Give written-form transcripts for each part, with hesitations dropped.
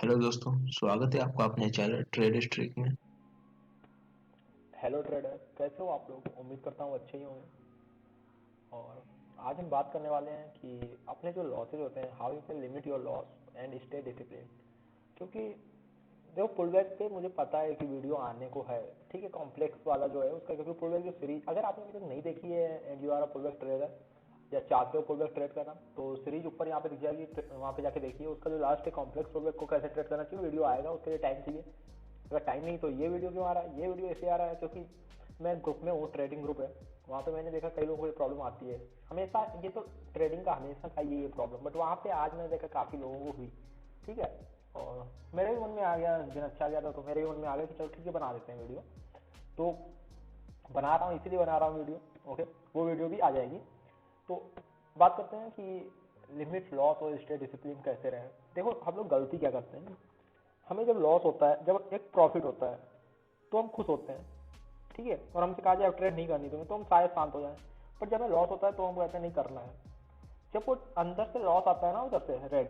Hello दोस्तों, स्वागत है आपका अपने चैनल ट्रेड स्ट्रीक में। हेलो ट्रेडर, कैसे हो आप लोग? उम्मीद करता हूँ अच्छे ही होंगे। और आज हम बात करने वाले हैं कि अपने जो लॉसेज होते हैं, how you can limit your loss and stay discipline. क्योंकि देखो, पुलबैक पे मुझे पता है कि वीडियो आने को है, ठीक है, कॉम्प्लेक्स वाला जो है उसका, क्योंकि पुलबैक जो सीरीज अगर आपने अभी तक नहीं देखी है and you are a pullback trader या चाहते हो पुलबैक ट्रेड करना, तो सीरीज ऊपर यहाँ पे दिख जाएगी, वहाँ पे जाके देखिए उसका जो लास्ट है कॉम्प्लेक्स पुलबैक को कैसे ट्रेड करना चाहिए, वीडियो आएगा, उसके लिए टाइम चाहिए। अगर टाइम नहीं तो ये वीडियो क्यों आ रहा है? ये वीडियो ऐसे आ रहा है क्योंकि मैं ग्रुप में हूँ, ट्रेडिंग ग्रुप है, वहाँ पे मैंने देखा कई लोगों को ये प्रॉब्लम आती है हमेशा। ये तो ट्रेडिंग का हमेशा का ये प्रॉब्लम, बट वहाँ पे आज मैंने देखा काफ़ी लोगों को हुई, ठीक है। और मेरे भी मन में आ गया, दिन अच्छा गया था तो मेरे भी मन में आ गया कि चलो ठीक है बना देते हैं वीडियो। तो बना रहा हूँ, इसीलिए बना रहा हूँ वीडियो। ओके, वो वीडियो भी आ जाएगी। तो बात करते हैं कि लिमिट लॉस और स्टे डिसिप्लिन कैसे रहे। देखो, हम लोग गलती क्या करते हैं, हमें जब लॉस होता है, जब एक प्रॉफिट होता है तो हम खुश होते हैं, ठीक है, और हमसे कहा जाए ट्रेड नहीं करनी तुम्हें तो हम शायद शांत हो जाएं। पर जब हमें लॉस होता है तो हम कहते हैं नहीं करना है। जब वो अंदर से लॉस आता है ना, उधर से रेड,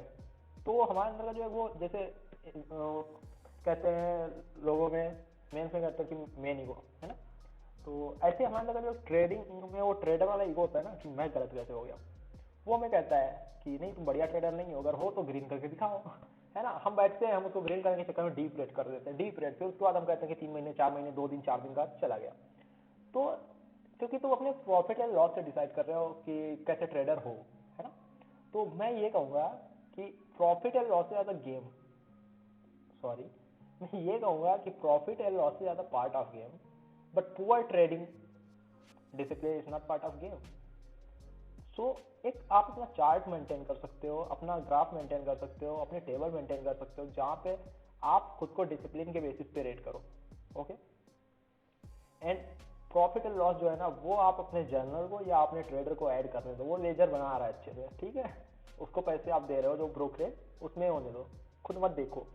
तो हमारे अंदर का जो है वो जैसे कहते हैं लोगों में, मेंस में कहते हैं कि मेन ईगो है ना। तो ऐसे हमारे अंदर का जो ट्रेडिंग में वो ट्रेडर वाला ईगो होता है ना कि मैं गलत कैसे हो गया, वो हमें कहता है कि नहीं तुम बढ़िया ट्रेडर नहीं हो, अगर हो तो ग्रीन करके दिखाओ, है ना। हम बैठते हैं, हम उसको ग्रीन करने के चक्कर में डीप रेड कर देते हैं, डीप रेड, फिर उसके बाद हम कहते हैं कि 3 महीने 4 महीने 2 दिन 4 दिन का चला गया। तो क्योंकि तुम अपने प्रॉफिट एंड लॉस से डिसाइड कर रहे हो कि कैसे ट्रेडर हो, है ना। तो मैं ये कहूंगा कि प्रॉफिट एंड लॉस से ज्यादा गेम, सॉरी, मैं ये कहूंगा कि प्रॉफिट एंड लॉस से ज्यादा part of game, but poor trading discipline is not part of game. So एक आप अपना चार्ट मेंटेन कर सकते हो, अपना ग्राफ मेंटेन कर सकते हो, अपने टेबल मेंटेन कर सकते हो, जहां पे आप खुद को डिसिप्लिन के बेसिस पे रेट करो। Okay, and profit and loss जो है ना, वो आप अपने जर्नल को या अपने ट्रेडर को ऐड करने दो, वो लेजर बना रहा है अच्छे से, ठीक है। उसको पैसे आप दे रहे हो जो ब्रोकरेज, उसमें होने दो, खुद मत देखो।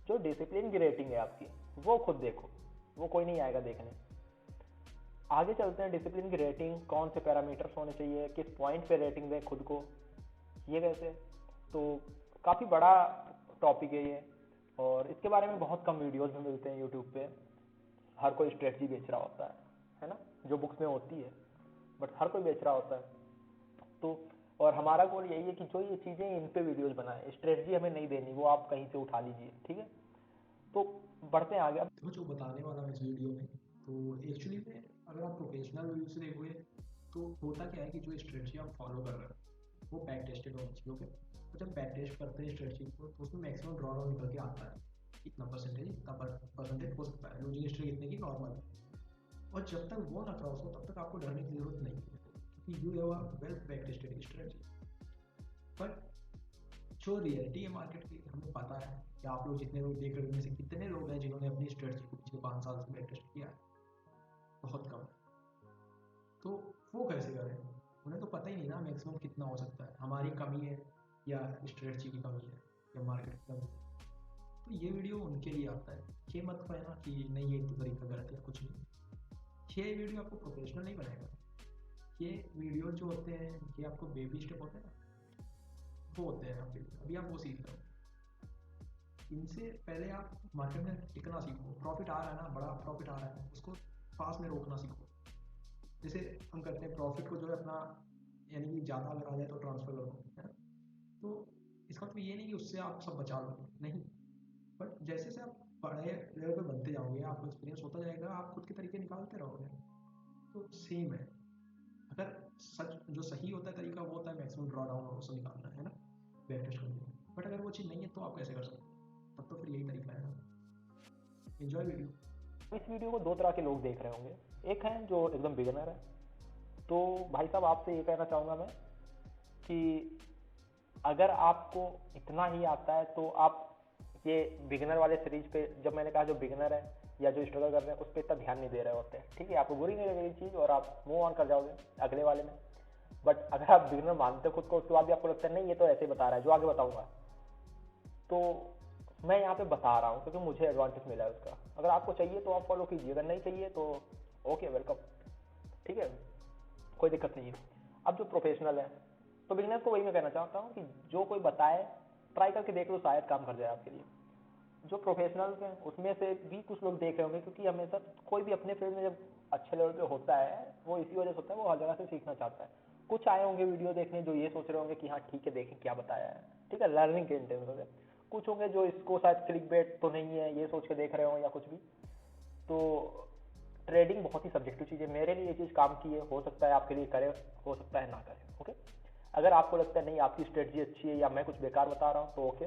जो डिसिप्लिन की रेटिंग है आपकी, वो खुद देखो, वो कोई नहीं आएगा देखने। आगे चलते हैं, डिसिप्लिन की रेटिंग कौन से पैरामीटर्स होने चाहिए, किस पॉइंट पे रेटिंग दें खुद को, ये कैसे। तो काफ़ी बड़ा टॉपिक है ये, और इसके बारे में बहुत कम वीडियोस में मिलते हैं यूट्यूब पे। हर कोई स्ट्रेटजी बेच रहा होता है ना, जो बुक्स में होती है, बट हर कोई बेच रहा होता है। तो और हमारा गोल यही है कि जो ये चीज़ें इन पे वीडियोस बनाए, स्ट्रेटजी हमें नहीं देनी, वो आप कहीं से उठा लीजिए, ठीक है। तो बढ़ते हैं आगे अब। तो जो बताने वाला हूँ इस वीडियो में, तो एक्चुअली में अगर आप प्रोफेशनल व्यू से देखोगे तो होता क्या है कि जो स्ट्रेटजी आप फॉलो कर रहे हो वो बैक टेस्टेड होनी चाहिए। ओके, तो जब बैक टेस्ट करते हैं स्ट्रेटजी को तो उसमें मैक्सिमम ड्रॉ डाउन निकल के आता है, इतना परसेंटेज, इतना परसेंटेज हो सकता है लूजिंग स्ट्रेक इतने की नॉर्मल। और जब तक वो ना क्रॉस हो तब तक आपको डरने की जरूरत नहीं है, क्योंकि you have a well back tested strategy. But जो रियलिटी है मार्केट की, हमें पता है कि आप लोग जितने लोग देख रहे हो उनमें से कितने लोग हैं जिन्होंने अपनी स्ट्रेटजी को पिछले 5 साल से बैक टेस्ट किया है। बहुत कम है। तो वो कैसे करें? उन्हें तो पता ही नहीं ना मैक्सिमम कितना हो सकता है, हमारी कमी है या स्ट्रेटजी की कमी है या मार्केट की कमी है। तो ये वीडियो उनके लिए आता है। ये मत कहना कि नहीं ये तो तरीका गलत है, कुछ नहीं। ये वीडियो आपको प्रोफेशनल नहीं बनाएगा। ये वीडियो जो होते हैं ये आपको बेबी स्टेप होते हैं ना, वो होते हैं आपके लिए। अभी आप वो सीख रहे हो, इनसे पहले आप मार्केट में टिकना सीखो। प्रॉफिट आ रहा है ना, बड़ा प्रॉफिट आ रहा है, उसको पास में रोकना सीखो। जैसे हम करते हैं प्रॉफिट को जो है अपना, यानी कि ज़्यादा अगर आ जाए तो ट्रांसफर करो, है ना। तो इसका मतलब ये नहीं कि उससे आप सब बचा लो, नहीं। बट जैसे जैसे आप बड़े लेवल पे बनते जाओगे, आपको एक्सपीरियंस होता जाएगा, आप खुद के तरीके निकालते रहोगे। तो सेम है, अगर सच जो सही होता है तरीका वो होता है मैक्सिमम ड्रॉ डाउन और उसको निकालना, है ना, बैक टेस्ट करके। बट अगर वो चीज़ नहीं है तो आप कैसे कर सकते हैं? तब तो फिर यही तरीका है ना। Enjoy video. इस वीडियो को दो तरह के लोग देख रहे होंगे। एक है जो एकदम बिगिनर है, तो भाई साहब आपसे ये कहना चाहूँगा मैं कि अगर आपको इतना ही आता है तो आप ये बिगिनर वाले सीरीज पे, जब मैंने कहा जो बिगिनर है या जो स्ट्रगल कर रहे हैं, उस पर इतना ध्यान नहीं दे रहे होते हैं, ठीक है, आपको बुरी नहीं लगेगी चीज़ और आप मूव ऑन कर जाओगे अगले वाले में। बट अगर आप बिगिनर मानते हो खुद को, उसके बाद भी आपको लगता है नहीं ये तो ऐसे ही बता रहा है जो आगे बताऊंगा, तो मैं यहाँ पे बता रहा हूँ क्योंकि मुझे एडवांटेज मिला है उसका। अगर आपको चाहिए तो आप फॉलो कीजिए, अगर नहीं चाहिए तो ओके, वेलकम, ठीक है, कोई दिक्कत नहीं है। अब जो प्रोफेशनल है, तो बिगनर्स को वही मैं कहना चाहता हूँ कि जो कोई बताए ट्राई करके देख लो, शायद काम कर जाए आपके लिए। जो प्रोफेशनल्स हैं उसमें से भी कुछ लोग देख रहे होंगे, क्योंकि हमेशा कोई भी अपने फील्ड में जब अच्छे लेवल पे होता है वो इसी वजह से होता है, वो हर जगह से सीखना चाहता है। कुछ आए होंगे वीडियो देखने जो ये सोच रहे होंगे कि हाँ ठीक है देखें क्या बताया है, ठीक है, लर्निंग के इंटेंशन से। कुछ होंगे जो इसको शायद क्लिक बेट तो नहीं है ये सोच के देख रहे हो या कुछ भी। तो ट्रेडिंग बहुत ही सब्जेक्टिव चीज़ है। मेरे लिए ये चीज़ काम की है, हो सकता है आपके लिए करे, हो सकता है ना करे। ओके, अगर आपको लगता है नहीं आपकी स्ट्रेटजी अच्छी है या मैं कुछ बेकार बता रहा हूँ तो ओके,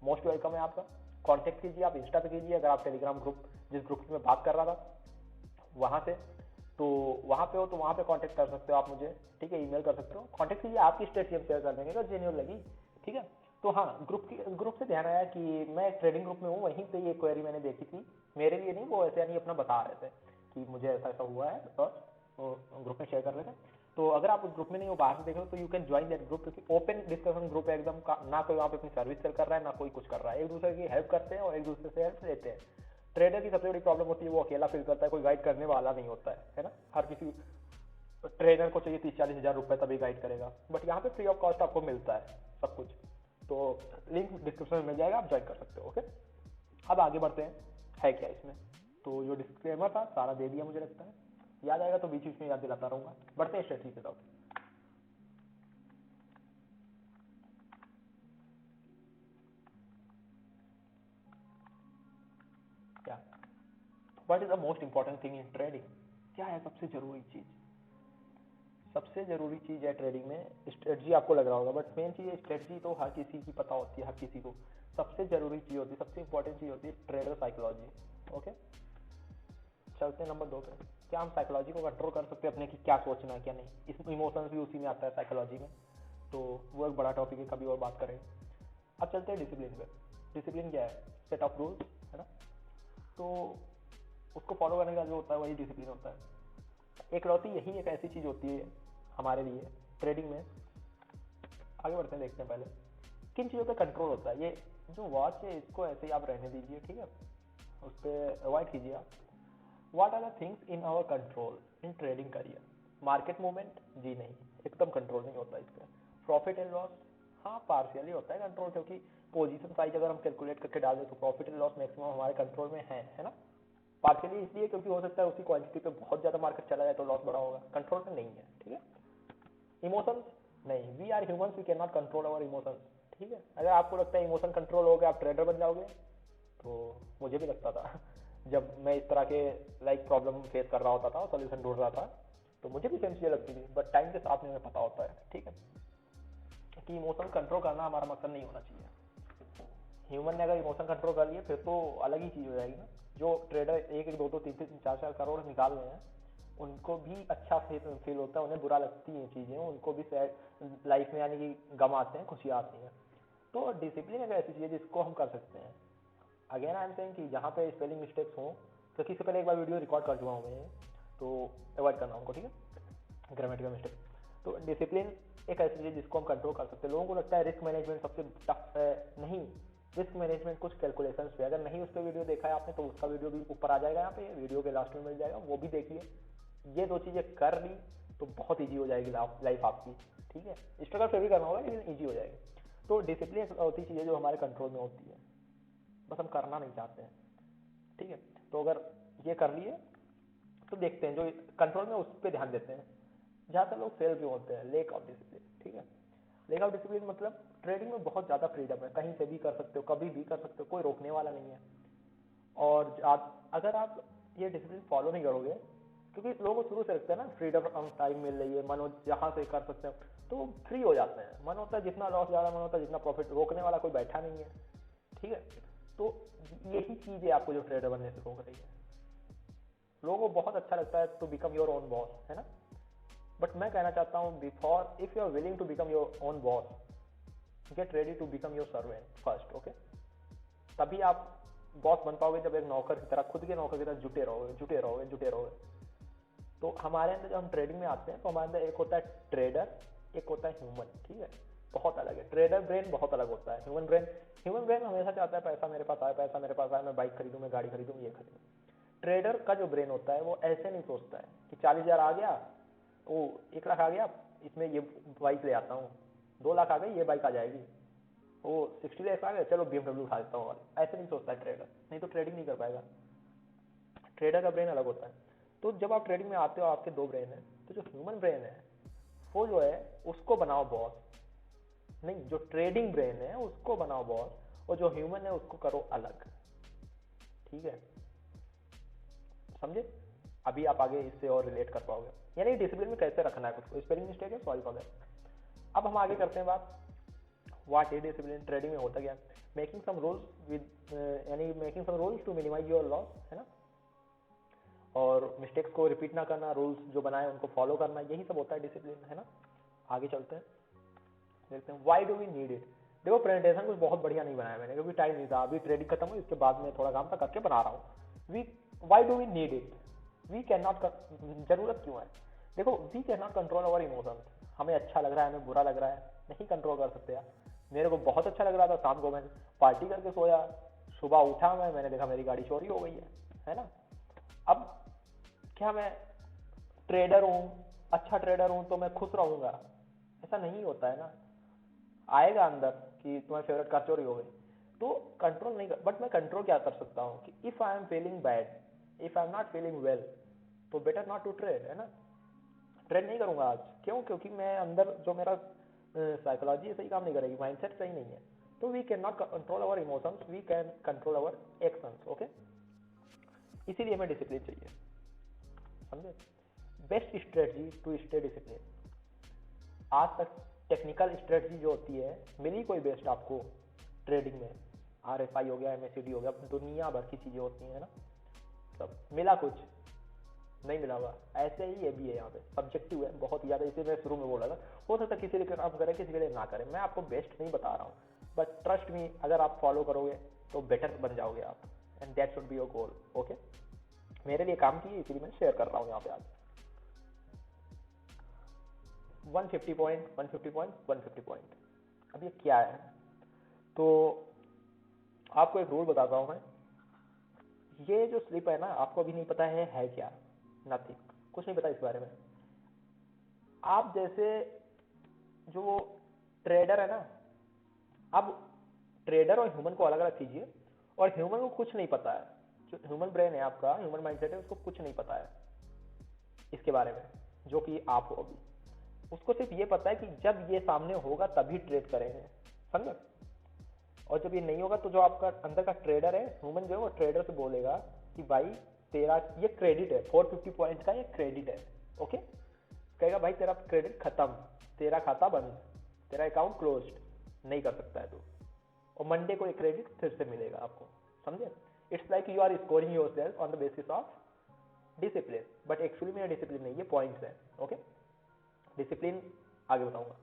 मोस्ट वेलकम है आपका। कांटेक्ट कीजिए, आप इंस्टा पे कीजिए, अगर आप टेलीग्राम ग्रुप जिस ग्रुप में बात कर रहा था वहाँ से, तो वहाँ पे हो तो वहाँ पे कांटेक्ट कर सकते हो आप मुझे, ठीक है, ईमेल कर सकते हो, कांटेक्ट कीजिए, आपकी स्ट्रेटजी हम शेयर कर देंगे अगर जेन्युइन लगी, ठीक है। तो हाँ, ग्रुप से ध्यान आया कि मैं ट्रेडिंग ग्रुप में हूँ, वहीं पे ये क्वेरी मैंने देखी थी, मेरे लिए नहीं, वो ऐसे यानी अपना बता रहे थे कि मुझे ऐसा ऐसा हुआ है, और ग्रुप में शेयर कर रहे थे। तो अगर आप उस ग्रुप में नहीं हो, बाहर से देख रहे हो, तो you can join that group, क्योंकि ओपन डिस्कशन ग्रुप है एकदम का, ना कोई वहाँ पे अपनी सर्विस सेल कर रहा है ना कोई कुछ कर रहा है, एक दूसरे की हेल्प करते हैं और एक दूसरे से हेल्प लेते हैं। ट्रेडर की सबसे बड़ी प्रॉब्लम होती है वो अकेला फील करता है, कोई गाइड करने वाला नहीं होता है ना। हर किसी ट्रेनर को चाहिए 30-40 हज़ार रुपए तभी गाइड करेगा, बट यहाँ पे फ्री ऑफ कॉस्ट आपको मिलता है सब कुछ। तो लिंक डिस्क्रिप्शन में मिल जाएगा, आप ज्वाइन कर सकते हो। ओके, अब आगे बढ़ते हैं, है क्या इसमें। तो जो डिस्क्लेमर था सारा दे दिया मुझे लगता है, याद आएगा तो बीच बीच में याद दिलाता रहूंगा। बढ़ते हैं स्ट्रेटजी की तरफ। क्या, what is the most important thing in trading, क्या है सबसे जरूरी चीज। सबसे जरूरी चीज है ट्रेडिंग में स्ट्रेटजी, आपको लग रहा होगा, बट मेन चीज है स्ट्रेटजी, तो हर किसी की पता होती है, हर किसी को। सबसे जरूरी चीज होती है, सबसे इंपॉर्टेंट चीज होती है ट्रेडर साइकोलॉजी। ओके, चलते हैं नंबर 2 पे। क्या हम साइकोलॉजी को कंट्रोल कर सकते हैं अपने की, क्या सोचना है क्या नहीं, इस इमोशंस भी उसी में आता है साइकोलॉजी में, तो वो एक बड़ा टॉपिक है, कभी और बात करेंगे। अब चलते हैं डिसिप्लिन पे। डिसिप्लिन क्या है, सेट ऑफ रूल्स, है ना, तो उसको फॉलो करने का जो होता है वही डिसिप्लिन होता है। एकलौती यही एक ऐसी चीज होती है हमारे लिए ट्रेडिंग में। आगे बढ़ते हैं, देखते हैं पहले किन चीज़ों पे कंट्रोल होता है। ये जो वॉच है इसको ऐसे ही आप रहने दीजिए, ठीक है, उस पर अवॉइड कीजिए आप। What are the things in our control in trading career, market movement, जी नहीं, एकदम कंट्रोल नहीं होता इस पर। प्रॉफिट एंड लॉस, हाँ पार्शियली होता है कंट्रोल, क्योंकि पोजीशन साइज अगर हम कैलकुलेट करके डाल दें तो प्रॉफिट एंड लॉस मैक्सिमम हमारे कंट्रोल में है ना। पार्शियली इसलिए क्योंकि हो सकता है उसी क्वांटिटी पे बहुत ज्यादा मार्केट चला जाए तो लॉस बड़ा होगा, कंट्रोल में नहीं है, ठीक है। इमोशंस नहीं, we are humans, we can not control our emotions, ठीक है। अगर आपको लगता है इमोशन कंट्रोल हो गया आप ट्रेडर बन जाओगे, तो मुझे भी लगता था जब मैं इस तरह के लाइक प्रॉब्लम फेस कर रहा होता था, सोल्यूशन ढूंढ रहा था, तो मुझे भी सेम चीजें लगती थी, बट टाइम के साथ में हमें पता होता है, ठीक है, कि इमोशन कंट्रोल करना हमारा मकसद नहीं होना चाहिए। ह्यूमन ने अगर इमोशन कंट्रोल कर लिए फिर तो अलग ही चीज हो जाएगी ना। जो ट्रेडर 1-1, 2-2, 3-3, 4-4 करोड़ निकाल रहे हैं उनको भी अच्छा फील होता है, उन्हें बुरा लगती है चीजें, उनको भी सैड लाइफ में यानी कि गम आते हैं, खुशियाँ आती हैं। तो डिसिप्लिन एक ऐसी चीज है जिसको हम कर सकते हैं। अगेन आई एम सेइंग कि जहाँ पे स्पेलिंग मिस्टेक्स हों, क्योंकि इससे पहले एक बार वीडियो रिकॉर्ड कर चुका हूँ मैं, तो अवॉइड करना उनको, ठीक है, ग्रामेटिकल मिस्टेक। तो डिसिप्लिन एक ऐसी चीज है जिसको हम कंट्रोल कर सकते हैं। लोगों को लगता है रिस्क मैनेजमेंट सबसे टफ है, नहीं, रिस्क मैनेजमेंट कुछ कैलकुलेशंस पे, अगर नहीं उस पर वीडियो देखा है आपने तो उसका वीडियो भी ऊपर आ जाएगा, यहाँ पे वीडियो के लास्ट में मिल जाएगा, वो भी देखिए। ये 2 चीजें कर ली तो बहुत ईजी हो जाएगी लाइफ आपकी, ठीक है, स्ट्रगल फिर भी करना होगा लेकिन ईजी हो जाएगी। तो डिसिप्लिन होती चीजें जो हमारे कंट्रोल में होती है, बस हम करना नहीं चाहते हैं, ठीक है। तो अगर ये कर लिए तो देखते हैं जो कंट्रोल में उस पर ध्यान देते हैं। जहाँ से लोग फेल क्यों होते हैं, लेक ऑफ डिसिप्लिन, ठीक है। लेक ऑफ डिसिप्लिन मतलब ट्रेडिंग में बहुत ज्यादा फ्रीडम है, कहीं से भी कर सकते हो, कभी भी कर सकते हो, कोई रोकने वाला नहीं है। और अगर आप ये डिसिप्लिन फॉलो नहीं करोगे, क्योंकि लोगों को शुरू से लगता है ना फ्रीडम ऑफ टाइम मिल रही है, मन हो जहाँ से कर सकते हैं, तो फ्री हो जाते हैं, मन होता है जितना लॉस ज्यादा, मन होता है जितना प्रॉफिट, रोकने वाला कोई बैठा नहीं है, ठीक है। तो यही चीज है आपको जो ट्रेडर बनने से रोक रही है। लोगों को बहुत अच्छा लगता है to become your own boss, है ना, बट मैं कहना चाहता हूँ before if you are willing to become your own boss, get ready to become your servant first, okay. तभी आप बॉस बन पाओगे जब एक नौकर की तरह, खुद के नौकर की तरह जुटे रहोगे, जुटे रहोगे, जुटे रहोगे। तो हमारे अंदर जब हम ट्रेडिंग में आते हैं तो हमारे अंदर एक होता है ट्रेडर, एक होता है ह्यूमन, ठीक है, बहुत अलग है। ट्रेडर ब्रेन बहुत अलग होता है, ह्यूमन ब्रेन हमेशा चाहता है पैसा मेरे पास आए, पैसा मेरे पास आए, मैं बाइक खरीदूं, मैं गाड़ी खरीदूं, ये खरीदूं। ट्रेडर का जो ब्रेन होता है वो ऐसे नहीं सोचता है कि 40,000 आ गया, वो 1 लाख आ गया, इसमें ये बाइक ले आता हूँ, 2 लाख आ गई, ये बाइक आ जाएगी, वो 60 lakhs आ गए, चलो BMW उठा देता हूँ, और ऐसे नहीं सोचता है ट्रेडर, नहीं तो ट्रेडिंग नहीं कर पाएगा। ट्रेडर का ब्रेन अलग होता है। तो जब आप ट्रेडिंग में आते हो, आपके दो ब्रेन है, तो जो ह्यूमन ब्रेन है वो जो है उसको बनाओ बॉस, नहीं जो ट्रेडिंग ब्रेन है उसको बनाओ बॉस, और जो ह्यूमन है उसको करो अलग। ठीक है, समझे? अभी आप आगे इससे और रिलेट कर पाओगे, यानी डिसिप्लिन में कैसे रखना है कुछ को। स्पेलिंग मिस्टेक है, सॉरी फॉर दैट। अब हम आगे करते हैं बात, व्हाट इज डिसिप्लिन। ट्रेडिंग में होता क्या, मेकिंग सम रूल्स विद, यानी making some rules to minimise your loss, है ना, और मिस्टेक्स को रिपीट ना करना, रूल्स जो बनाए उनको फॉलो करना, यही सब होता है डिसिप्लिन, है ना। आगे चलते हैं, देखते हैं why do we need it. देखो प्रेजेंटेशन कुछ बहुत बढ़िया नहीं बनाया मैंने, क्योंकि टाइम नहीं था, अभी ट्रेडिंग खत्म हुई, इसके बाद में थोड़ा काम था करके बना रहा हूँ। We why do we need it, we can not, जरूरत क्यों है। देखो we can not control our emotions, हमें अच्छा लग रहा है, हमें बुरा लग रहा है, नहीं कंट्रोल कर सकते यार। मेरे को बहुत अच्छा लग रहा था, शाम को मैं पार्टी करके सोया, सुबह उठा मैंने देखा मेरी गाड़ी चोरी हो गई है ना। अब क्या मैं ट्रेडर हूँ, अच्छा ट्रेडर हूँ तो मैं खुश रहूंगा, ऐसा नहीं होता है ना। आएगा अंदर कि तुम्हारी फेवरेट कार चोरी हो गई, तो कंट्रोल नहीं कर, बट मैं कंट्रोल क्या कर सकता हूँ कि if I am feeling bad, if I am not feeling well, तो बेटर नॉट टू ट्रेड, है ना। ट्रेड नहीं करूंगा आज, क्यों, क्योंकि मैं अंदर जो मेरा साइकोलॉजी है सही काम नहीं करेगी, माइंडसेट सही नहीं है। तो we can not control our emotions, we can control our actions, okay. इसीलिए हमें डिसिप्लिन चाहिए, समझे। Best strategy to stay discipline, आज तक टेक्निकल स्ट्रेटजी जो होती है मिली कोई बेस्ट आपको ट्रेडिंग में, RSI हो गया, MACD हो गया, दुनिया भर की चीजें होती हैं ना, सब मिला, कुछ नहीं मिला हुआ। ऐसे ही ये भी है, यहाँ पे सब्जेक्टिव है बहुत ही ज्यादा, इसीलिए मैं शुरू में बोला था, हो सकता है किसी लिए काम करे किसी के लिए ना करे, मैं आपको बेस्ट नहीं बता रहा हूँ, बट ट्रस्ट मी, अगर आप फॉलो करोगे तो बेटर बन जाओगे आप, and that should be your goal, okay. मेरे लिए काम की, इसीलिए मैं शेयर कर रहा हूँ यहाँ पे आज। 150 पॉइंट 150 पॉइंट 150 पॉइंट, अब ये क्या है, तो आपको एक रूल बताता हूँ मैं। ये जो स्लिप है ना, आपको अभी नहीं पता है क्या, नथिंग, कुछ नहीं पता इस बारे में। आप जैसे जो ट्रेडर है ना, अब ट्रेडर और ह्यूमन को अलग अलग कीजिए, और ह्यूमन को कुछ नहीं पता है, जो ह्यूमन ब्रेन है आपका, ह्यूमन माइंडसेट है, उसको कुछ नहीं पता है इसके बारे में, जो कि आप हो अभी। उसको सिर्फ ये पता है कि जब ये सामने होगा तभी ट्रेड करेंगे, समझे। और जब ये नहीं होगा तो जो आपका अंदर का ट्रेडर है, ह्यूमन जो है, वो ट्रेडर से बोलेगा कि भाई तेरा ये क्रेडिट है, 450 पॉइंट का ये क्रेडिट है, ओके। कहेगा भाई तेरा क्रेडिट खत्म, तेरा खाता बंद, तेरा अकाउंट क्लोज्ड, नहीं कर सकता है तू, और मंडे को ये क्रेडिट फिर से मिलेगा आपको, समझे। It's like you are scoring yourself on the basis of discipline, but actually में डिसिप्लिन नहीं, ये पॉइंट्स है, ओके। डिसिप्लिन आगे बताऊंगा।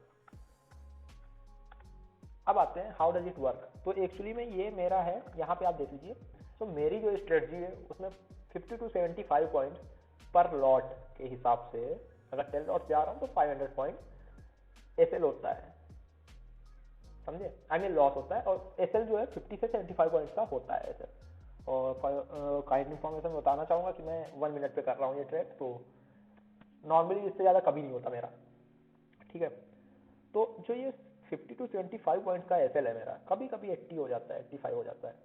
अब आते हैं हाउ डज इट वर्क। तो एक्चुअली में ये मेरा है, यहाँ पे आप देख लीजिए। तो मेरी जो स्ट्रेटजी है उसमें 50 to 75 पॉइंट पर लॉट के हिसाब से, अगर 10 लॉट जा रहा हूँ तो 500 पॉइंट एसएल होता है, समझे, आई मीन लॉस होता है। और एसएल जो है 50 से 75 पॉइंट का होता है एसएल। और काइंड इन्फॉर्मेशन बताना चाहूंगा कि मैं 1 मिनट पे कर रहा हूँ ये ट्रेड, तो नॉर्मली इससे ज़्यादा कभी नहीं होता मेरा, ठीक है। तो जो ये 50 to 75 पॉइंट का एसएल है मेरा, कभी कभी 80 हो जाता है, 85 हो जाता है,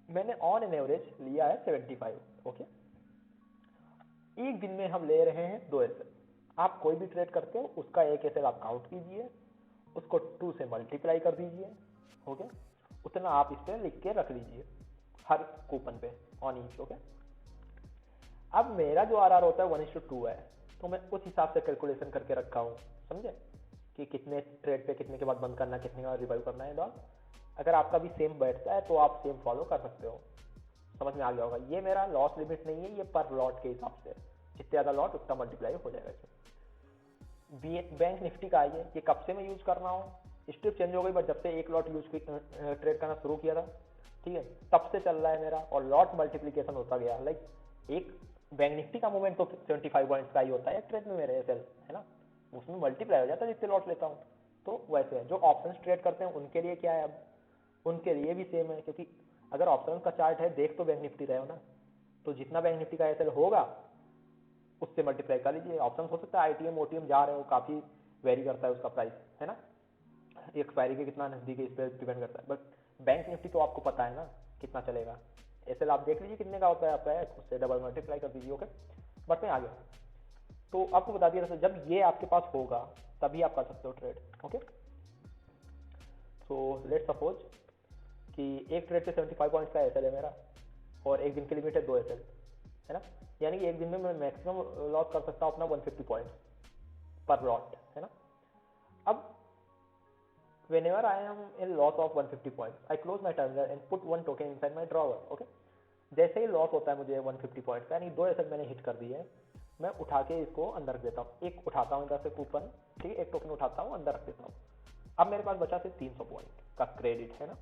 मैंने ऑन एन एवरेज लिया है 75, ओके। एक दिन में हम ले रहे हैं 2 एसएल। आप कोई भी ट्रेड करते हो उसका एक एसएल आप काउंट कीजिए, उसको 2 से मल्टीप्लाई कर दीजिए, ओके। उतना आप इस पर लिख के रख लीजिए हर कूपन पे ऑन ईच, ओके। अब मेरा जो आरआर होता है 1:2 है, तो मैं उस हिसाब से कैलकुलेशन करके रखा हूँ, समझे, कि कितने ट्रेड पे कितने के बाद बंद करना, कितने के बाद रिवाइव करना है डॉल। अगर आपका भी सेम बैठता है तो आप सेम फॉलो कर सकते हो, समझ में आ गया होगा। ये मेरा लॉस लिमिट नहीं है, ये पर लॉट के हिसाब से, जितने ज़्यादा लॉट उतना मल्टीप्लाई हो जाएगा इसमें। बैंक निफ्टी का है ये कब से मैं यूज कर रहा हूँ, स्ट्रिप चेंज हो गई, बट जब से एक लॉट यूज ट्रेड करना शुरू किया था, ठीक है, तब से चल रहा है मेरा, और लॉट मल्टीप्लीकेशन होता गया। लाइक एक बैंक निफ्टी का मूवमेंट तो 75 पॉइंट्स का ही होता है एक ट्रेड में मेरे एसएल, है ना, उसमें मल्टीप्लाई हो जाता है जितने लॉट लेता हूँ। तो वैसे है जो ऑप्शंस ट्रेड करते हैं उनके लिए क्या है, अब उनके लिए भी सेम है, क्योंकि अगर ऑप्शंस का चार्ट है, देख तो बैंक निफ्टी रहे हो ना, तो जितना बैंक निफ्टी का एसएल होगा उससे मल्टीप्लाई कर लीजिए। ऑप्शन हो सकता है आईटीएम ओटीएम जा रहे हो, काफी वेरी करता है उसका प्राइस, है ना। एक्सपायरी के कितना नज़दीक है इस पर डिपेंड करता है। बट बैंक निफ्टी तो आपको पता है ना कितना चलेगा। एसएल आप देख लीजिए कितने का होता है आपका, उससे डबल मल्टीप्लाई कर दीजिए। ओके, बट मैं आ गया तो आपको बता दिया जब ये आपके पास होगा तभी आप कर सकते हो trade. Okay, so let suppose कि एक ट्रेड पे 75 पॉइंट्स का एसएल है मेरा और एक दिन की लिमिट है 2 एसएल, है ना। यानी कि एक दिन में मैं मैक्सिमम लॉस कर सकता हूँ अपना 150 पॉइंट्स पर लॉट, है ना। अब whenever I am in loss of 150 points, I close my terminal and put one token inside my drawer. Okay, जैसे ही लॉस होता है मुझे 150 पॉइंट का, यानी 2 एसेट मैंने हिट कर दी है, मैं उठा के इसको अंदर रख देता हूँ। एक उठाता हूँ इधर से कूपन, ठीक है, एक टोकन उठाता हूँ अंदर रख देता हूँ। अब मेरे पास बचा सिर्फ 300 पॉइंट का क्रेडिट, है ना।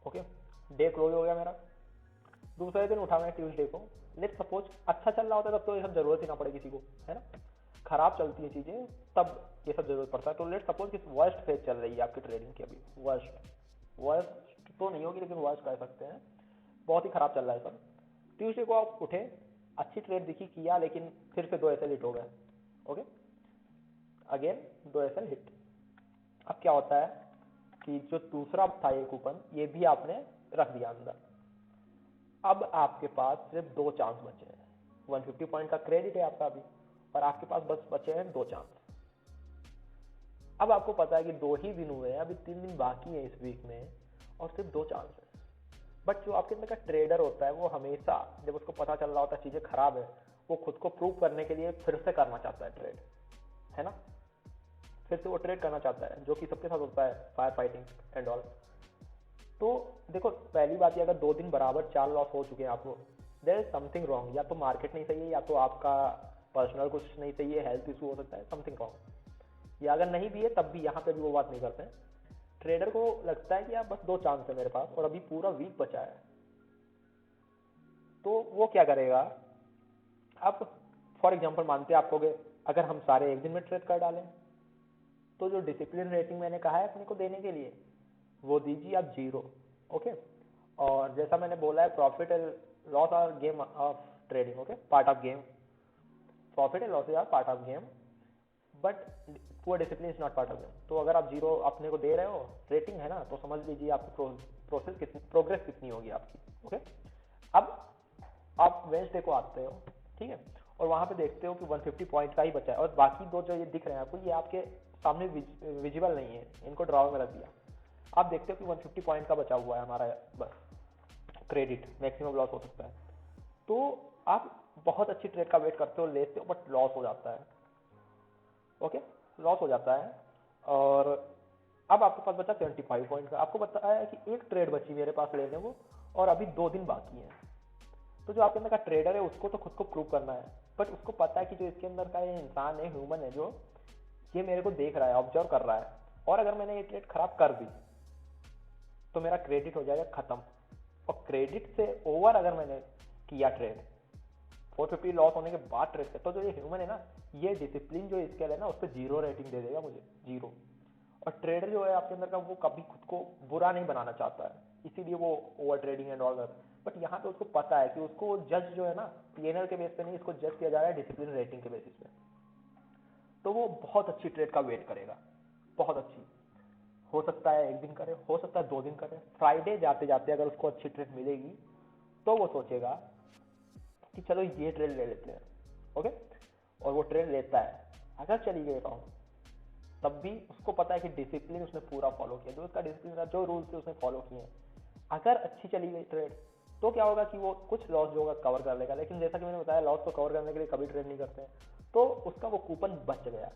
ओके, डे क्लोज हो गया मेरा। दूसरे दिन उठा मैं ट्यूसडे को, लेट सपोज अच्छा चल रहा होता है तब तो ये सब जरूरत ही ना पड़े किसी को, है ना। खराब चलती है चीजें तब ये सब जरूरत पड़ता है। तो लेट सपोज कि वर्स्ट फेज चल रही है आपकी ट्रेडिंग की, अभी वर्स्ट तो नहीं होगी लेकिन वर्स्ट कह सकते हैं, बहुत ही खराब चल रहा है सब। ट्यूसडे को आप उठे, अच्छी ट्रेड दिखी, किया, लेकिन फिर से 2 एसएल हिट हो गए। Okay, again 2 SL hit. अब क्या होता है कि जो दूसरा था ये कूपन, ये भी आपने रख दिया अंदर। अब आपके पास सिर्फ 2 चांस बचे हैं। 150 पॉइंट का क्रेडिट है आपका अभी और आपके पास बस बचे हैं 2 चांस। अब आपको पता है कि 2 ही दिन हुए हैं, अभी 3 दिन बाकी है इस वीक में और सिर्फ 2 चांस है। बट जो आपके अंदर का ट्रेडर होता है वो हमेशा जब उसको पता चल रहा होता है चीजें खराब है, वो खुद को प्रूव करने के लिए फिर से करना चाहता है ट्रेड, है ना। फिर से वो ट्रेड करना चाहता है, जो कि सबके साथ होता है, फायर फाइटिंग एंड ऑल। तो देखो, पहली बात ये, अगर 2 दिन बराबर 4 लॉस हो चुके हैं आपको, देयर इज समथिंग रॉन्ग। या तो मार्केट नहीं सही है, या तो आपका पर्सनल कुछ नहीं सही है, हेल्थ इशू हो सकता है, समथिंग रॉन्ग। या अगर नहीं भी है तब भी यहाँ पे भी वो बात नहीं करते हैं। ट्रेडर को लगता है कि यार बस 2 चांस है मेरे पास और अभी पूरा वीक बचा है, तो वो क्या करेगा। अब फॉर एग्जाम्पल मानते हैं आपको अगर हम सारे एक दिन में ट्रेड कर डालें, तो जो डिसिप्लिन रेटिंग मैंने कहा है अपने को देने के लिए, वो दीजिए आप 0। ओके, और जैसा मैंने बोला है, profit and loss are game of trading. Okay, part of game, profit and loss are part of game, but poor discipline is not part of game. तो अगर आप 0 अपने को दे रहे हो रेटिंग, है ना, तो समझ लीजिए आपकी प्रोग्रेस कितनी होगी आपकी। ओके, अब आप वेंसडे को आते हो, ठीक है, और वहां पे देखते हो कि 150 पॉइंट का ही बचा है और बाकी 2 जो ये दिख रहे हैं आपको, ये आपके सामने विजिबल नहीं है, इनको ड्रॉ में रख दिया। आप देखते हो कि 150 पॉइंट का बचा हुआ है हमारा बस क्रेडिट, मैक्सिमम लॉस हो सकता है। तो आप बहुत अच्छी ट्रेड का वेट करते हो, लेते हो, बट लॉस हो जाता है। ओके, लॉस हो जाता है और अब आपके पास बचा 75 पॉइंट का। आपको बताया है कि एक ट्रेड बची मेरे पास लेने को और अभी 2 दिन बाकी है। तो जो आपके अंदर का ट्रेडर है उसको तो खुद को प्रूव करना है, बट उसको पता है कि जो इसके अंदर का ये इंसान है, ह्यूमन है, जो ये मेरे को देख रहा है, ऑब्जर्व कर रहा है, और अगर मैंने ये ट्रेड खराब कर दी तो मेरा क्रेडिट हो जाएगा खत्म। और क्रेडिट से ओवर अगर मैंने किया ट्रेड, 450 लॉस होने के बाद ट्रेड से, तो जो ये ह्यूमन है ना, ये डिसिप्लिन जो स्केल है ना, उस पर 0 रेटिंग दे देगा मुझे, 0। और ट्रेडर जो है आपके अंदर का, वो कभी खुद को बुरा नहीं बनाना चाहता है, इसीलिए वो over trading and all that. But यहाँ पे उसको पता है कि उसको जज जो है ना, पीएनएल के बेस पे नहीं, इसको जज किया जा रहा है डिसिप्लिन रेटिंग के बेसिस पे। तो वो बहुत अच्छी ट्रेड का वेट करेगा, बहुत अच्छी। हो सकता है 1 दिन करे, हो सकता है 2 दिन करे। फ्राइडे जाते जाते अगर उसको अच्छी ट्रेड मिलेगी तो वो सोचेगा कि चलो ये ट्रेड ले लेते हैं। ओके, और वो ट्रेड लेता है। अगर चली गई अकाउंट, तब भी उसको पता है कि डिसिप्लिन उसने पूरा फॉलो किया, जो उसका डिसिप्लिन था, जो रूल्स थे उसने फॉलो किए। अगर अच्छी चली गई ट्रेड, तो क्या होगा कि वो कुछ लॉस जो होगा कवर कर लेगा, लेकिन जैसा कि मैंने बताया, लॉस को कवर करने के लिए कभी ट्रेड नहीं करते हैं, तो उसका वो कूपन बच गया,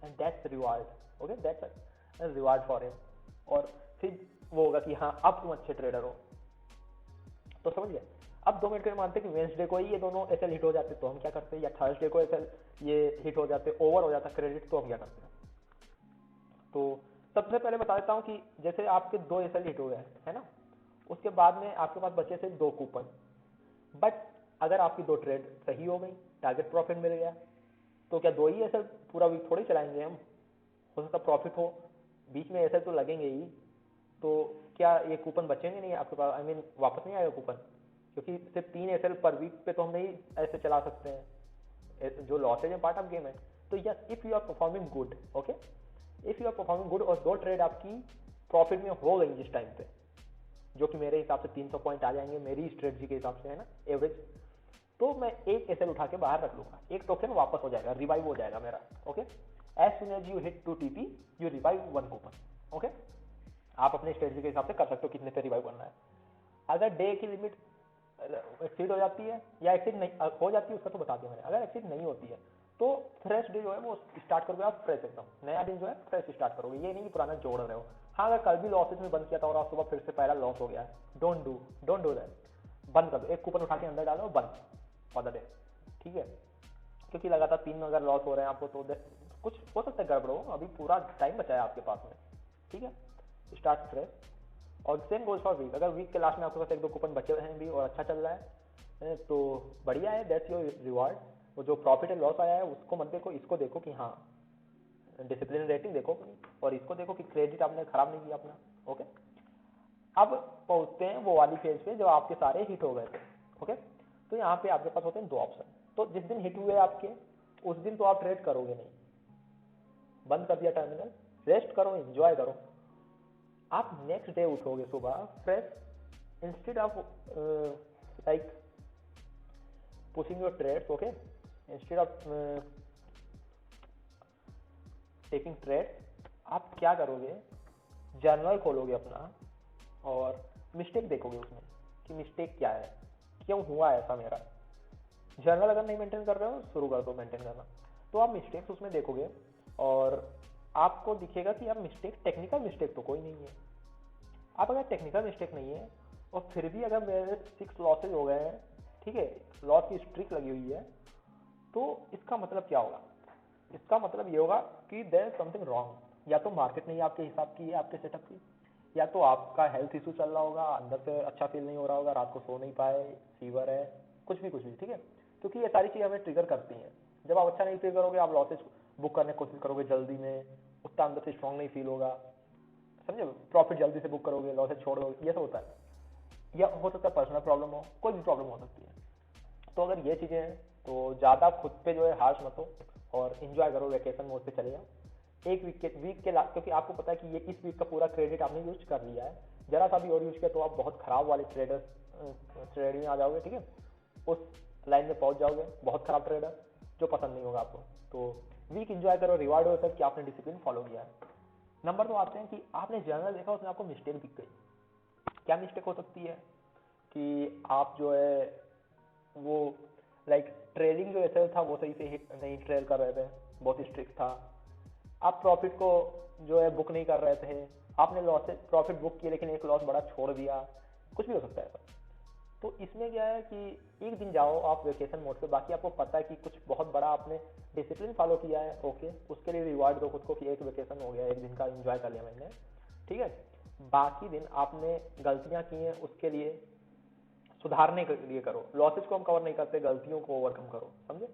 and that's reward. Okay, that's reward for him. और फिर वो होगा कि हाँ अब तुम अच्छे ट्रेडर हो। तो समझ गए। अब 2 मिनट के मानते कि वेंसडे को ही ये दोनों एसएल हिट हो जाते तो हम क्या करते, या थर्सडे को एसएल ये हिट हो जाते, ओवर हो जाता क्रेडिट, तो हम क्या करते हैं। तो सबसे पहले बता देता हूँ कि जैसे आपके 2 एसएल हिट हो गए, है ना, उसके बाद में आपके पास बचे थे 2 कूपन। बट अगर आपकी 2 ट्रेड सही हो गई, टारगेट प्रॉफिट मिल गया, तो क्या 2 ही एसएल पूरा वीक थोड़ी चलाएंगे हम, हो सकता प्रॉफिट हो, बीच में एसएल तो लगेंगे ही। तो क्या ये कूपन बचेंगे नहीं आपके पास, आई मीन वापस नहीं आएगा कूपन, क्योंकि सिर्फ 3 एसएल पर वीक पे तो हम नहीं ऐसे चला सकते हैं, जो लॉसेज है पार्ट ऑफ गेम है। तो yes, if you are performing good, okay, if you are performing good और 2 ट्रेड आपकी प्रॉफिट में हो गई जिस टाइम पे, जो कि मेरे हिसाब से 300 पॉइंट आ जाएंगे मेरी स्ट्रेटजी के हिसाब से, है ना, एवरेज, तो मैं एक एसएल उठा के बाहर रख लूंगा, एक टोकन वापस हो जाएगा, रिवाइव हो जाएगा मेरा। Okay, as soon as you hit 2 TP you revive 1 coupon. Okay, आप अपने स्ट्रेटजी के हिसाब से कर सकते हो कितने पे रिवाइव करना है। अगर डे की लिमिट एक्सीड हो जाती है या एक्सीड नहीं हो जाती है उसका तो बता दिया मैंने, अगर एक्सीड नहीं होती है तो फ्रेश डे जो है वो स्टार्ट करोगे आप, फ्रेश एकदम नया दिन जो है फ्रेश स्टार्ट करोगे, ये नहीं कि पुराना जोड़ रहे हो। हाँ, अगर कल भी लॉसेस में बंद किया था और आज सुबह फिर से पहला लॉस हो गया, डोंट डू दैट, बंद कर दो, एक कूपन उठा के अंदर डालो, बंद फॉर द डे, ठीक है। क्योंकि लगातार 3 अगर लॉस हो रहे हैं आपको तो कुछ हो सकता है गड़बड़ हो, अभी पूरा टाइम बचा है आपके पास में, ठीक है। Start fresh. और सेम गोज फॉर वीक, अगर वीक के लास्ट में आपके पास 1-2 कूपन बचे हुए हैं भी और अच्छा चल रहा है तो बढ़िया है, दैट्स योर रिवार्ड। वो जो प्रॉफिट एंड लॉस आया है उसको मत देखो, इसको देखो कि हाँ डिसिप्लिन रेटिंग देखो, और इसको देखो कि क्रेडिट आपने खराब नहीं किया अपना। ओके, अब पहुंचते हैं वो वाली फेज पे जब आपके सारे हिट हो गए थे। ओके, तो यहाँ पे आपके पास होते हैं 2 ऑप्शन। तो जिस दिन हिट हुए आपके उस दिन तो आप ट्रेड करोगे नहीं, बंद कर दिया टर्मिनल, रेस्ट करो, एंजॉय करो। आप नेक्स्ट डे उठोगे सुबह fresh, instead of like pushing your trades, okay, instead of taking trades, आप क्या करोगे, जर्नल खोलोगे अपना और मिस्टेक देखोगे उसमें कि मिस्टेक क्या है, क्यों हुआ ऐसा मेरा। जर्नल अगर नहीं मेंटेन कर रहे हो शुरू कर दो मेंटेन करना, तो आप मिस्टेक्स उसमें देखोगे और आपको दिखेगा कि यार मिस्टेक, टेक्निकल मिस्टेक तो कोई नहीं है। आप अगर टेक्निकल मिस्टेक नहीं है और फिर भी अगर मेरे 6 लॉसेज हो गए हैं, ठीक है, लॉस की स्ट्रिक लगी हुई है, तो इसका मतलब क्या होगा, इसका मतलब ये होगा कि देयर इज समथिंग रॉन्ग। या तो मार्केट नहीं आपके हिसाब की है, आपके सेटअप की, या तो आपका हेल्थ इशू चल रहा होगा, अंदर से अच्छा फील नहीं हो रहा होगा, रात को सो नहीं पाए, फीवर है, कुछ भी, ठीक है। क्योंकि ये सारी चीजें हमें ट्रिगर करती हैं। जब आप अच्छा नहीं फील करोगे, आप लॉसेज बुक करने की कोशिश करोगे जल्दी में, उतना अंदर से स्ट्रॉन्ग नहीं फील होगा, समझे, प्रॉफिट जल्दी से बुक करोगे, लॉसेज छोड़ दोगे, ये सब होता है। या हो सकता है पर्सनल प्रॉब्लम हो, कोई भी प्रॉब्लम हो सकती है। तो अगर ये चीजें हैं तो ज्यादा खुद पे जो है हार्श मत हो और एंजॉय करो, वेकेशन मोड पे चले जाओ। एक वीक के लास्ट, क्योंकि आपको पता है कि ये इस वीक का पूरा क्रेडिट आपने यूज कर लिया है, जरा सा भी और यूज किया तो आप बहुत खराब वाले ट्रेडिंग में आ जाओगे, ठीक है, उस लाइन में पहुंच जाओगे, बहुत खराब ट्रेडर जो पसंद नहीं होगा आपको। तो वीक एंजॉय करो, रिवार्ड होता है कि आपने डिसिप्लिन फॉलो किया है। नंबर 2 आते हैं कि आपने जर्नल देखा, उसमें आपको मिस्टेक दिख गई। क्या मिस्टेक हो सकती है कि आप जो है वो लाइक ट्रेलिंग जो एसएल था वो सही से नहीं ट्रेल कर रहे थे, बहुत स्ट्रिक्ट था। आप प्रॉफिट को जो है बुक नहीं कर रहे थे, आपने लॉस प्रॉफिट बुक किया लेकिन एक लॉस बड़ा छोड़ दिया, कुछ भी हो सकता है। तो इसमें क्या है कि एक दिन जाओ आप वेकेशन मोड पे, बाकी आपको पता है कि कुछ बहुत बड़ा आपने डिसिप्लिन फॉलो किया है, ओके, उसके लिए रिवार्ड दो खुद को कि एक वेकेशन हो गया, एक दिन का एंजॉय कर लिया मैंने, ठीक है। बाकी दिन आपने गलतियां की हैं उसके लिए सुधारने के लिए करो। लॉसेज को हम कवर नहीं करते, गलतियों को ओवरकम करो, समझे।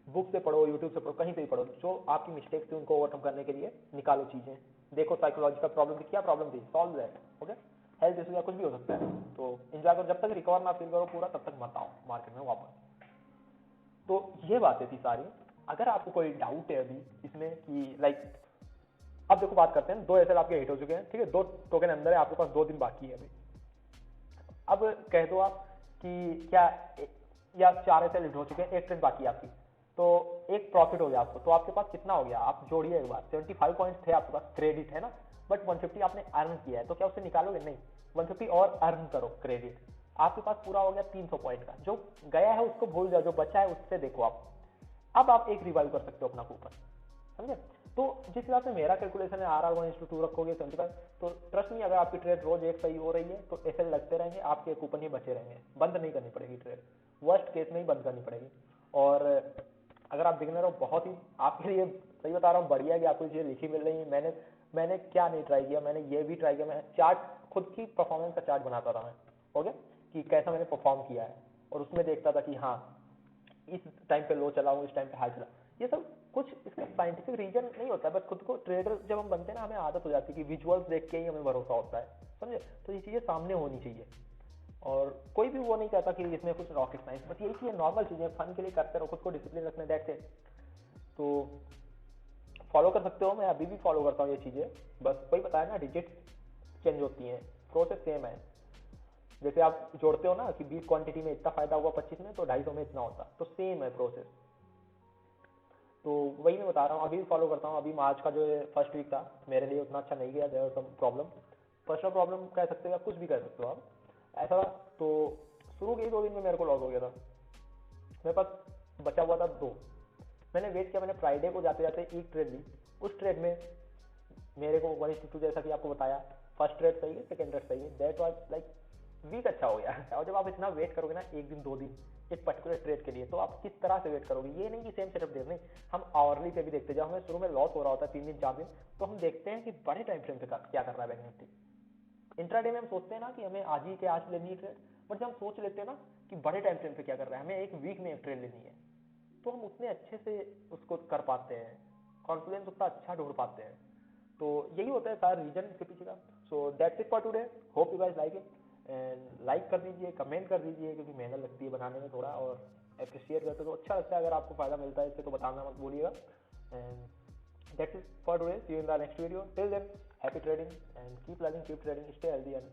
बुक से पढ़ो, यूट्यूब से पढ़ो, कहीं से भी पढ़ो, जो आपकी मिस्टेक्स थी उनको ओवरकम करने के लिए निकालो चीजें, देखो साइकोलॉजिकल प्रॉब्लम थी, क्या प्रॉब्लम थी, solve that, okay. Health issue या कुछ भी हो सकता है, तो एंजॉय करो, जब तक रिकवर ना फील करो पूरा तब तक मत आओ मार्केट में वापस। तो ये बातें थी सारी। अगर आपको कोई डाउट है अभी इसमें कि लाइक, अब देखो बात करते हैं, 2 एसएल आपके हिट हो चुके हैं, ठीक है, 2 टोकन अंदर है, आपके पास 2 दिन बाकी है अभी। अब कह दो आप कि क्या या 4 एसएल हिट हो चुके हैं, 1 ट्रेड बाकी है आपकी, तो एक प्रॉफिट हो गया आपको, तो आपके पास कितना हो गया, आप जोड़िए एक बार, 75 पॉइंट्स थे आपके पास, क्रेडिट है ना, बट 150 आपने अर्न किया है, तो क्या उससे निकालोगे, नहीं, 150 और अर्न करो क्रेडिट, आपके पास पूरा हो गया 300 पॉइंट का। जो गया है उसको भूल जाओ, जो बचा है उससे देखो आप। अब आप एक रिवाइव कर सकते हो अपना कूपन, समझे। तो जिस हिसाब से मेरा कैलकुलेशन है, RR 1:2 रखोगे 75, तो ट्रस्ट नहीं, अगर आपकी ट्रेड रोज एक सही हो रही है तो एसएल लगते रहेंगे, आपके कूपन ही बचे रहेंगे, बंद नहीं करनी पड़ेगी ट्रेड, वर्स्ट केस में ही बंद करनी पड़ेगी। और अगर आप बिगिनर हो, बहुत ही आपके लिए सही बता रहा हूँ, बढ़िया है कि आपको चीजें लिखी मिल रही है। मैंने क्या नहीं ट्राई किया, मैंने ये भी ट्राई किया, मैं चार्ट, खुद की परफॉर्मेंस का चार्ट बनाता था मैं, ओके, कि कैसा मैंने परफॉर्म किया है, और उसमें देखता था कि हाँ इस टाइम पे लो चला हूँ, इस टाइम पे हाई चला। ये सब कुछ इसका साइंटिफिक रीजन नहीं होता, बस खुद को ट्रेडर जब हम बनते हैं ना, हमें आदत हो जाती है कि विजुअल्स देख के ही हमें भरोसा होता है, समझे। तो ये चीजें सामने होनी चाहिए, और कोई भी वो नहीं कहता कि इसमें कुछ रॉकेट साइंस, बस यही चीजें नॉर्मल चीजें फन के लिए करते रहो, खुद को डिसिप्लिन रखने, दैट्स इट। तो फॉलो कर सकते हो, मैं अभी भी फॉलो करता हूँ ये चीज़ें, बस वही बताया ना, डिजिट चेंज होती हैं, प्रोसेस सेम है। जैसे आप जोड़ते हो ना कि 20 क्वांटिटी में इतना फायदा हुआ 25 में, तो 250 में इतना होता, तो सेम है प्रोसेस। तो वही मैं बता रहा हूँ, अभी भी फॉलो करता हूँ। अभी मार्च का जो फर्स्ट वीक था मेरे लिए उतना अच्छा नहीं गया, there was some problem, personal problem कह सकते हो या कुछ भी कह सकते हो आप, ऐसा। तो शुरू के 2 दिन में मेरे को लॉस हो गया था, मेरे पास बचा हुआ था 2। मैंने वेट किया, मैंने फ्राइडे को जाते जाते एक ट्रेड ली, उस ट्रेड में मेरे को 1:2, जैसा कि आपको बताया, फर्स्ट ट्रेड सही है, सेकंड ट्रेड सही है, दैट वाज लाइक वीक अच्छा हो गया। और जब आप इतना वेट करोगे ना, 1 दिन 2 दिन एक पर्टिकुलर ट्रेड के लिए, तो आप किस तरह से वेट करोगे, ये नहीं कि सेम सेटअप देख, नहीं, हम आवरली पे भी देखते हैं। जब हमें शुरू में लॉस हो रहा होता है 3 दिन 4 दिन, तो हम देखते हैं कि बड़े टाइम फ्रेम पे क्या कर रहा है बैंक निफ्टी। इंट्राडे में हम सोचते हैं ना कि हमें आज ही के आज लेनी है ट्रेड, बट जब हम सोच लेते हैं ना कि बड़े टाइम फ्रेम पे क्या कर रहा है, हमें एक वीक में एक ट्रेड लेनी है, तो हम उतने अच्छे से उसको कर पाते हैं, कॉन्फिडेंस उतना अच्छा ढूंढ पाते हैं। तो यही होता है सारा रीजन इसके पीछे का। So that's it for today, hope you guys like it, and like कर दीजिए, कमेंट कर दीजिए, क्योंकि मेहनत लगती है बनाने में थोड़ा, और अप्रिशिएट करते तो अच्छा लगता है। अगर आपको फायदा मिलता है इससे तो बताना मत भूलिएगा। And that's it for today, see you in the next video, till then happy trading and keep learning, keep trading, stay healthy and